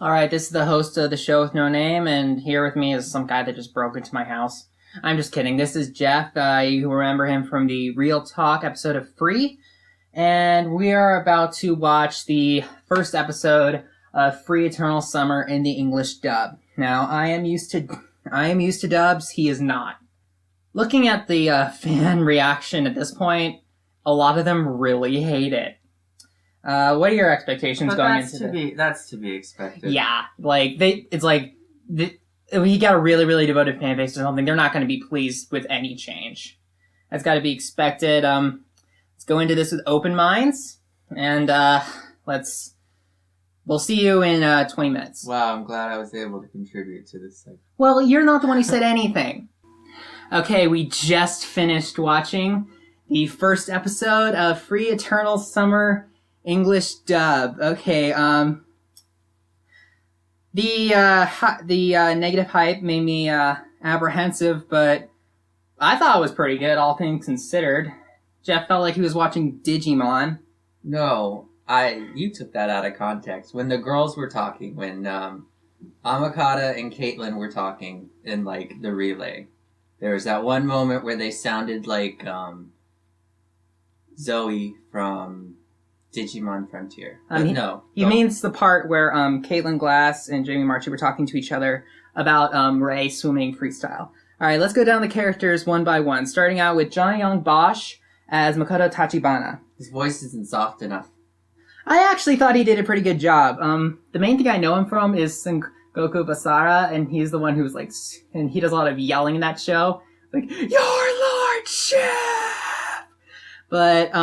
All right, this is the host of the show with no name, and here with me is some guy that just broke into my house. I'm just kidding. This is Jeff. You remember him from the Real Talk episode of Free, and we are about to watch the first episode of Free Eternal Summer in the English dub. Now, I am used to dubs. He is not. Looking at the fan reaction at this point, a lot of them really hate it. What are your expectations going into this? That's to be expected. Yeah, he got a really, really devoted fan base or something. They're not going to be pleased with any change. That's got to be expected. Let's go into this with open minds, and we'll see you in 20 minutes. Wow, I'm glad I was able to contribute to this segment. Well, you're not the one who said anything. Okay, we just finished watching the first episode of Free Eternal Summer English dub. Okay, the negative hype made me apprehensive, but I thought it was pretty good, all things considered. Jeff felt like he was watching Digimon. No, you took that out of context. When the girls were talking, when Amakata and Caitlin were talking in the relay, there was that one moment where they sounded like Zoe from Digimon Frontier. He means the part where Caitlin Glass and Jamie Marchi were talking to each other about Ray swimming freestyle. Alright, let's go down the characters one by one, starting out with Johnny Young Bosch as Makoto Tachibana. His voice isn't soft enough. I actually thought he did a pretty good job. The main thing I know him from is Sengoku Basara, and he's the one who's and he does a lot of yelling in that show. Your Lordship! But,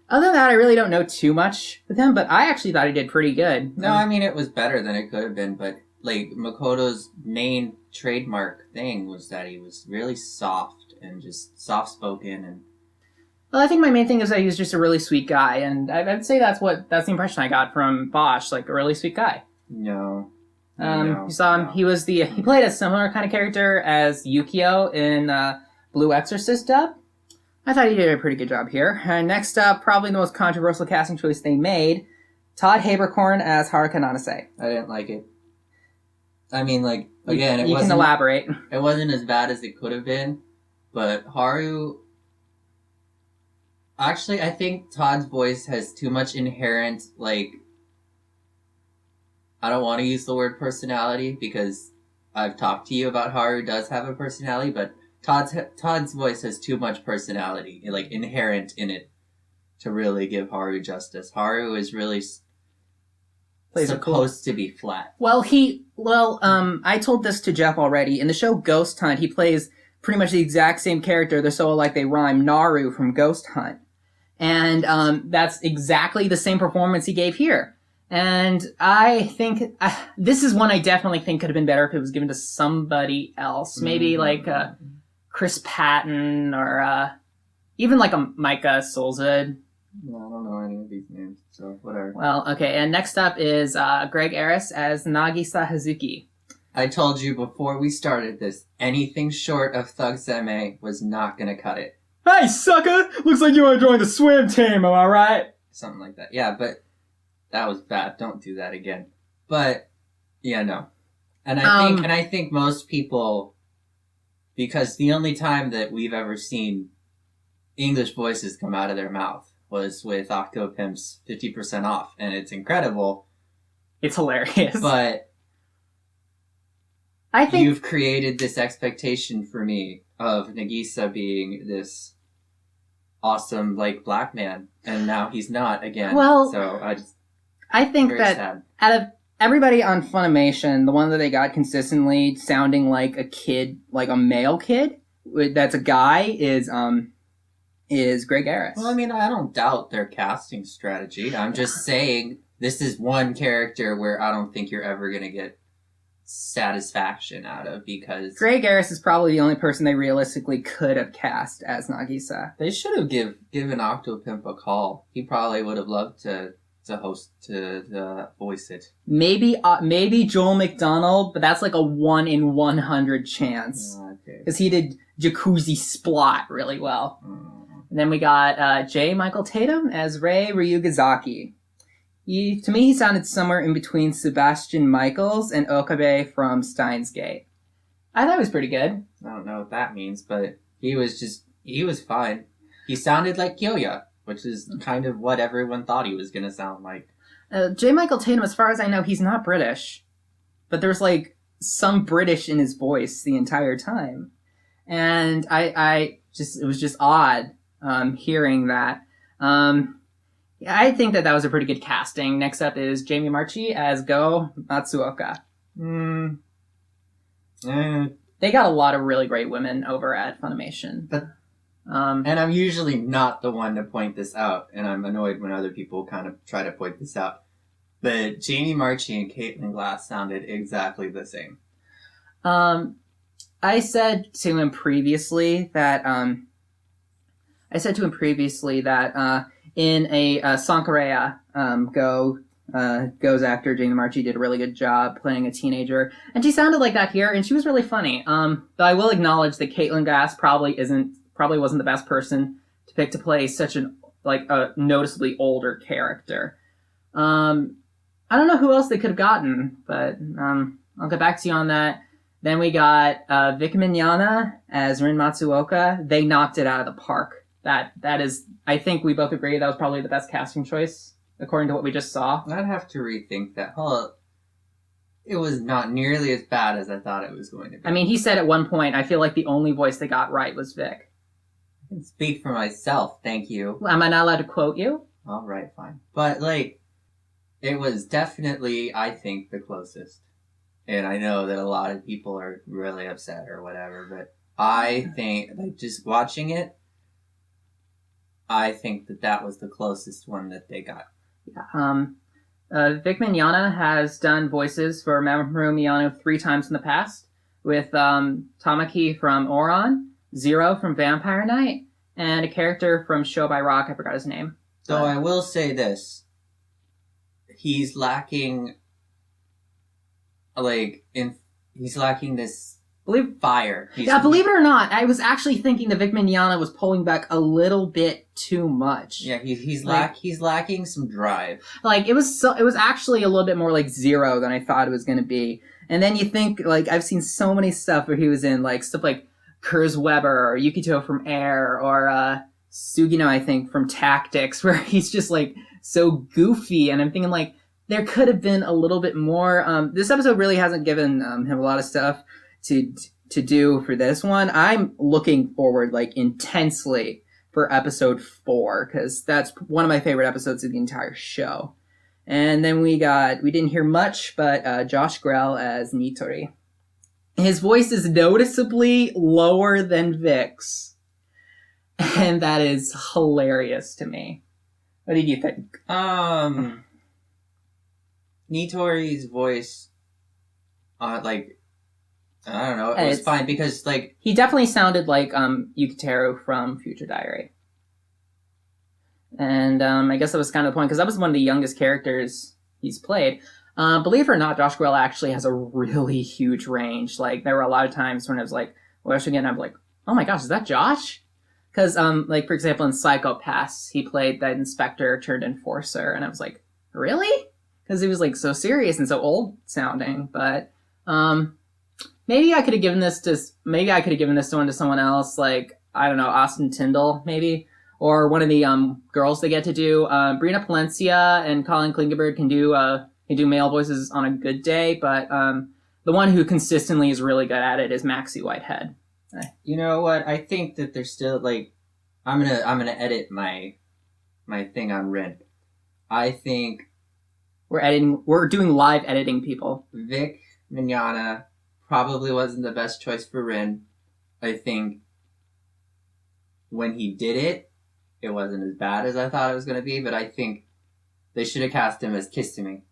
other than that, I really don't know too much with him, but I actually thought he did pretty good. No, I mean, it was better than it could have been, but, Makoto's main trademark thing was that he was really soft and just soft-spoken and... Well, I think my main thing is that he was just a really sweet guy, and I'd say that's the impression I got from Bosch, a really sweet guy. No. You saw him, he played a similar kind of character as Yukio in Blue Exorcist dub. I thought he did a pretty good job here. And next up, probably the most controversial casting choice they made, Todd Haberkorn as Haruka Nanase. I didn't like it. I mean, again, you can elaborate. It wasn't as bad as it could have been, but Haru... Actually, I think Todd's voice has too much inherent, I don't want to use the word personality, because I've talked to you about Haru does have a personality, but Todd's voice has too much personality, inherent in it, to really give Haru justice. Haru is really supposed to be flat. I told this to Jeff already. In the show Ghost Hunt, he plays pretty much the exact same character. They're so alike they rhyme. Naru from Ghost Hunt. And that's exactly the same performance he gave here. And I think this is one I definitely think could have been better if it was given to somebody else. Maybe Chris Patton or even a Micah Solzad. No, I don't know any of these names, so whatever. Well, okay, and next up is Greg Aris as Nagisa Hazuki. I told you before we started this, anything short of Thug Seme was not going to cut it. Hey, sucker! Looks like you want to join the swim team, am I right? Something like that. Yeah, but that was bad. Don't do that again. But, yeah, no. And I think most people... Because the only time that we've ever seen English voices come out of their mouth was with Octopimp's 50% off, and it's incredible. It's hilarious. But I think you've created this expectation for me of Nagisa being this awesome, black man, and now he's not again. Well, so I think that sad. Out of everybody on Funimation, the one that they got consistently sounding like a kid, like a male kid, that's a guy, is Greg Aris. Well, I mean, I don't doubt their casting strategy. I'm just saying this is one character where I don't think you're ever going to get satisfaction out of, because Greg Aris is probably the only person they realistically could have cast as Nagisa. They should have given Octopimp a call. He probably would have loved to voice it. Maybe Joel McDonald, but that's a 1 in 100 chance. Because he did Jacuzzi Splot really well. And then we got J. Michael Tatum as Rei Ryugazaki. To me, he sounded somewhere in between Sebastian Michaels and Okabe from Steins Gate. I thought it was pretty good. I don't know what that means, but he was fine. He sounded like Kyoya, which is kind of what everyone thought he was going to sound like. J. Michael Tatum, as far as I know, he's not British. But there's like some British in his voice the entire time. And it was just odd hearing that. I think that was a pretty good casting. Next up is Jamie Marchi as Go Matsuoka. They got a lot of really great women over at Funimation. But and I'm usually not the one to point this out, and I'm annoyed when other people kind of try to point this out. But Jamie Marchi and Caitlin Glass sounded exactly the same. I said to him previously that in a Sankareya, Go's actor Jamie Marchi did a really good job playing a teenager, and she sounded like that here, and she was really funny. But I will acknowledge that Caitlin Glass probably wasn't the best person to pick to play such a noticeably older character. I don't know who else they could have gotten, but I'll get back to you on that. Then we got Vic Mignogna as Rin Matsuoka. They knocked it out of the park. That is, I think we both agree that was probably the best casting choice, according to what we just saw. I'd have to rethink that. It was not nearly as bad as I thought it was going to be. I mean, he said at one point, I feel like the only voice they got right was Vic. I can speak for myself, thank you. Am I not allowed to quote you? All right, fine. But, it was definitely, I think, the closest. And I know that a lot of people are really upset or whatever, but I think, just watching it, I think that was the closest one that they got. Yeah. Vic Mignogna has done voices for Mamoru Miyano 3 times in the past, with Tamaki from Oron, Zero from Vampire Knight, and a character from Show by Rock, I forgot his name. So I will say this. He's lacking, he's lacking this fire. Believe it or not, I was actually thinking that Vic Mignogna was pulling back a little bit too much. Yeah, he's lacking some drive. It was actually a little bit more like Zero than I thought it was going to be. And then you think, I've seen so many stuff where he was in, stuff like Kurz Weber or Yukito from Air or Sugino, I think, from Tactics, where he's just, so goofy. And I'm thinking, there could have been a little bit more. This episode really hasn't given him a lot of stuff to do for this one. I'm looking forward, intensely for episode 4, because that's one of my favorite episodes of the entire show. And then we didn't hear much, but Josh Grell as Nitori. His voice is noticeably lower than Vic's. And that is hilarious to me. What did you think? Nitori's voice, I don't know, it was fine because, he definitely sounded like Yukiteru from Future Diary. And I guess that was kind of the point, because that was one of the youngest characters he's played. Believe it or not, Josh Grell actually has a really huge range. There were a lot of times when I was watching it, and I'm like, oh my gosh, is that Josh? Because, for example, in Psycho-Pass, he played that inspector turned enforcer, and I was like, really? Because he was, so serious and so old sounding. But, maybe I could have given this one to someone else, I don't know, Austin Tyndall, maybe? Or one of the girls they get to do. Brina Palencia and Colin Klingenberg can do male voices on a good day, but the one who consistently is really good at it is Maxie Whitehead. You know what? I think that there's still I'm gonna edit my thing on Rin. I think we're doing live editing, people. Vic Mignogna probably wasn't the best choice for Rin. I think when he did it, it wasn't as bad as I thought it was gonna be, but I think they should have cast him as Kiss-To-Me.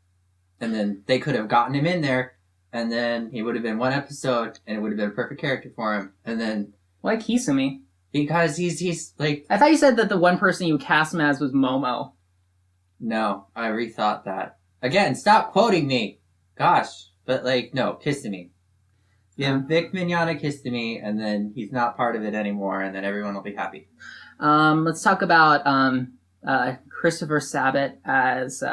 And then they could have gotten him in there, and then he would have been one episode, and it would have been a perfect character for him. And then... Why Kisumi? Because he's I thought you said that the one person you cast him as was Momo. No, I rethought that. Again, stop quoting me! Gosh. But, no, Kiss-To-Me. Yeah, Vic Mignogna Kiss-To-Me, and then he's not part of it anymore, and then everyone will be happy. Let's talk about Christopher Sabat as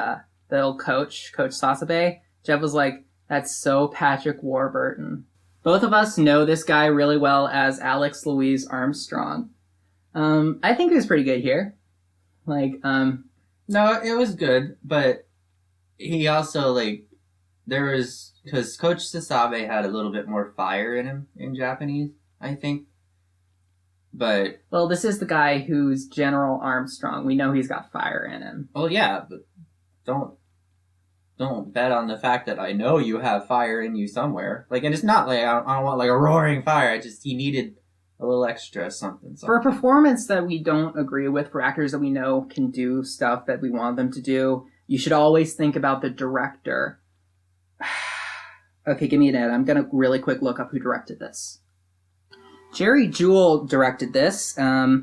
the old Coach Sasabe, Jeff was like, "That's so Patrick Warburton." Both of us know this guy really well as Alex Louise Armstrong. I think he was pretty good here. No, it was good, but he also there was because Coach Sasabe had a little bit more fire in him in Japanese, I think. But well, this is the guy who's General Armstrong. We know he's got fire in him. Oh yeah, but don't bet on the fact that I know you have fire in you somewhere. And it's not I don't want a roaring fire. He needed a little extra something. For a performance that we don't agree with, for actors that we know can do stuff that we want them to do, you should always think about the director. Okay, give me an ad. I'm going to really quick look up who directed this. Jerry Jewell directed this. I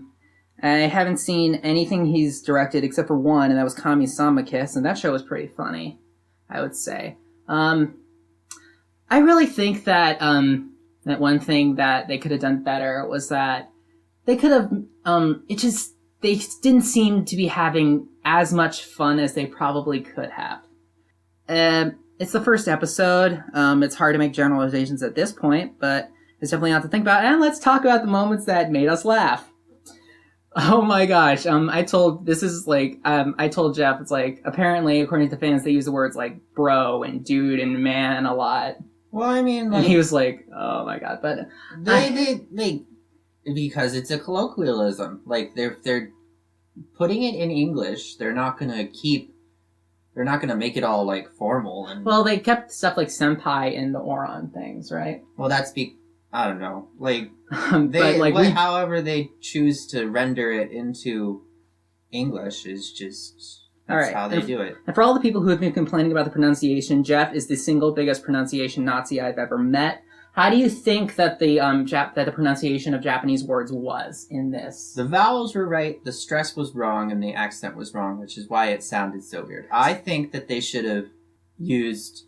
haven't seen anything he's directed except for one, and that was Kami-sama Kiss, and that show was pretty funny, I would say. I really think that that one thing that they could have done better was that they could have they didn't seem to be having as much fun as they probably could have. It's the first episode. It's hard to make generalizations at this point, but it's definitely not to think about. And let's talk about the moments that made us laugh. Oh my gosh. I told Jeff, it's apparently, according to fans, they use the words like bro and dude and man a lot. Well, I mean, and he was like, oh my god, but they because it's a colloquialism. They're putting it in English, they're not gonna make it all formal and. Well, they kept stuff like senpai in the Oron things, right? Well, I don't know. However they choose to render it into English is just that's how they do it. And for all the people who have been complaining about the pronunciation, Jeff is the single biggest pronunciation Nazi I've ever met. How do you think that the that the pronunciation of Japanese words was in this? The vowels were right, the stress was wrong, and the accent was wrong, which is why it sounded so weird. I think that they should have used.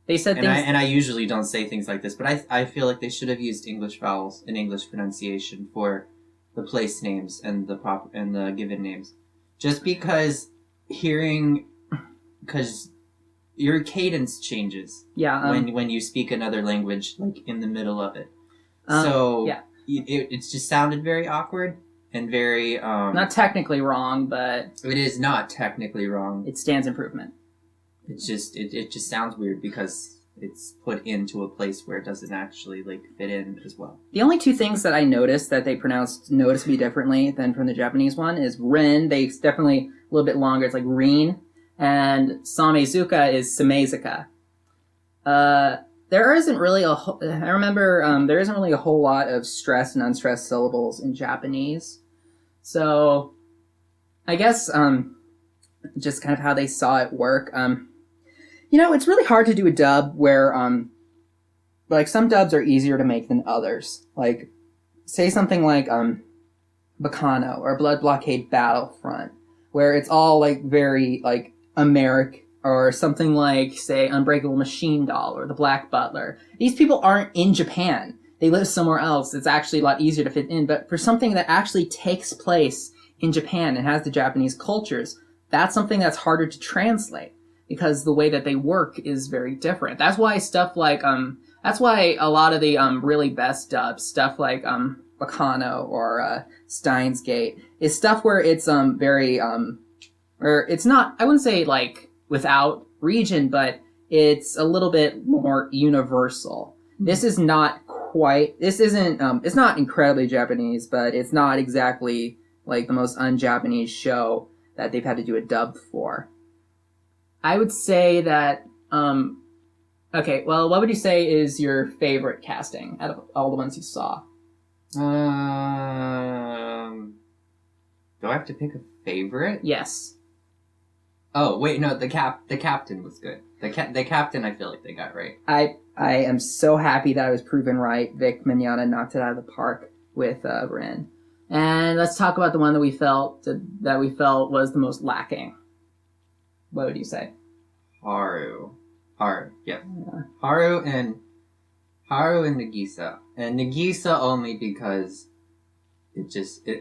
They said and I usually don't say things like this, but I feel like they should have used English vowels and English pronunciation for the place names and the given names, just because your cadence changes. Yeah. When you speak another language, in the middle of it, it just sounded very awkward and very not technically wrong, but it is not technically wrong. It stands improvement. It's just it just sounds weird because it's put into a place where it doesn't actually fit in as well. The only two things that I noticed that they pronounced noticeably differently than from the Japanese one is Rin. They definitely a little bit longer. It's like Rin, and Samezuka is Samezuka. There isn't really there isn't really a whole lot of stressed and unstressed syllables in Japanese, so I guess just kind of how they saw it work. It's really hard to do a dub where, some dubs are easier to make than others. Say something like, Bacano or Blood Blockade Battlefront, where it's all, very, American, or something like, say, Unbreakable Machine Doll or The Black Butler. These people aren't in Japan. They live somewhere else. It's actually a lot easier to fit in. But for something that actually takes place in Japan and has the Japanese cultures, that's something that's harder to translate, because the way that they work is very different. That's why stuff like, that's why a lot of the really best dubs, stuff like Bacano or Steins Gate, is stuff where it's very, where it's not, I wouldn't say without region, but it's a little bit more universal. This is not quite, this isn't, it's not incredibly Japanese, but it's not exactly the most un-Japanese show that they've had to do a dub for. I would say that, okay, well, what would you say is your favorite casting out of all the ones you saw? Do I have to pick a favorite? Yes. Oh, wait, no, the captain was good. The captain, I feel like they got right. I am so happy that I was proven right. Vic Mignogna knocked it out of the park with Rin. And let's talk about the one that we felt was the most lacking. What would you say? Haru, yeah. Haru and Nagisa. And Nagisa only because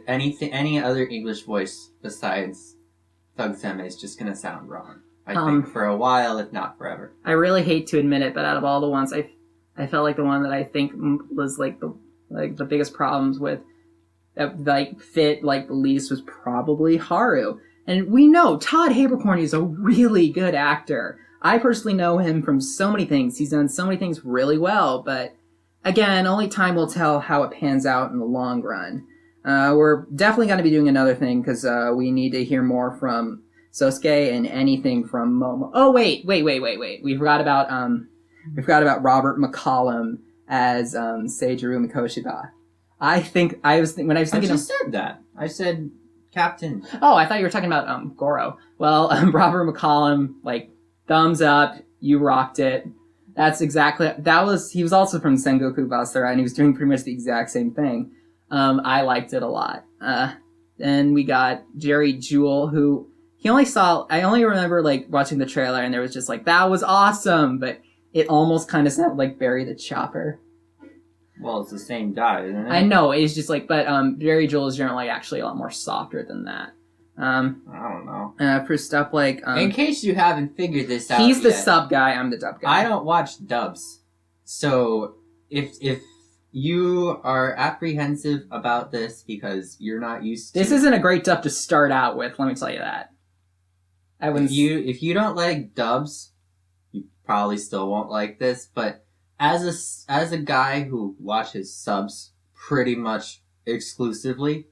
any other English voice besides Thugseme is just gonna sound wrong. I think for a while, if not forever. I really hate to admit it, but out of all the ones, I felt like the one that I think was like the biggest problems with like fit like the least was probably Haru. And we know Todd Habercorn is a really good actor. I personally know him from so many things. He's done so many things really well, but again, only time will tell how it pans out in the long run. We're definitely going to be doing another thing because we need to hear more from Sosuke and anything from Momo. Oh wait. We forgot about Robert McCollum as Seijiro Mikoshiba. I just said that. I said Captain. Oh, I thought you were talking about Goro. Well, Robert McCollum, like, thumbs up. You rocked it. He was also from Sengoku Basara, and he was doing pretty much the exact same thing. I liked it a lot. Then we got Jerry Jewell, who I only remember, like, watching the trailer, and there was just like, that was awesome, but it almost kind of sounded like Barry the Chopper. Well, it's the same guy, isn't it? I know, it's just like, but Jerry Jewell is generally actually a lot more softer than that. I don't know. For stuff like... in case you haven't figured this out he's the sub guy, I'm the dub guy. I don't watch dubs. So, if you are apprehensive about this because you're not used to... This isn't a great dub to start out with, let me tell you that. If you don't like dubs, you probably still won't like this, but... As a guy who watches subs pretty much exclusively,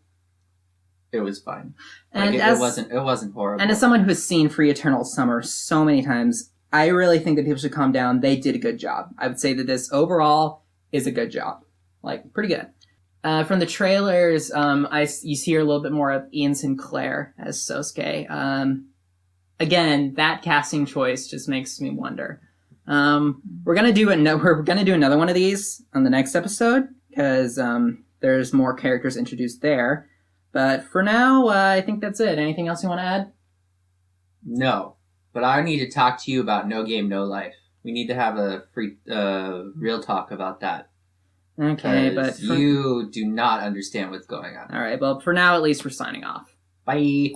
it was fine. Like, it wasn't horrible. And as someone who has seen Free Eternal Summer so many times, I really think that people should calm down. They did a good job. I would say that this overall is a good job. Like, pretty good. From the trailers, you see a little bit more of Ian Sinclair as Sosuke. Again, that casting choice just makes me wonder. We're gonna do another one of these on the next episode because there's more characters introduced there. But for now, I think that's it. Anything else you want to add? No, but I need to talk to you about No Game No Life. We need to have a real talk about that. Okay, but you do not understand what's going on. All right, well, for now at least we're signing off. Bye.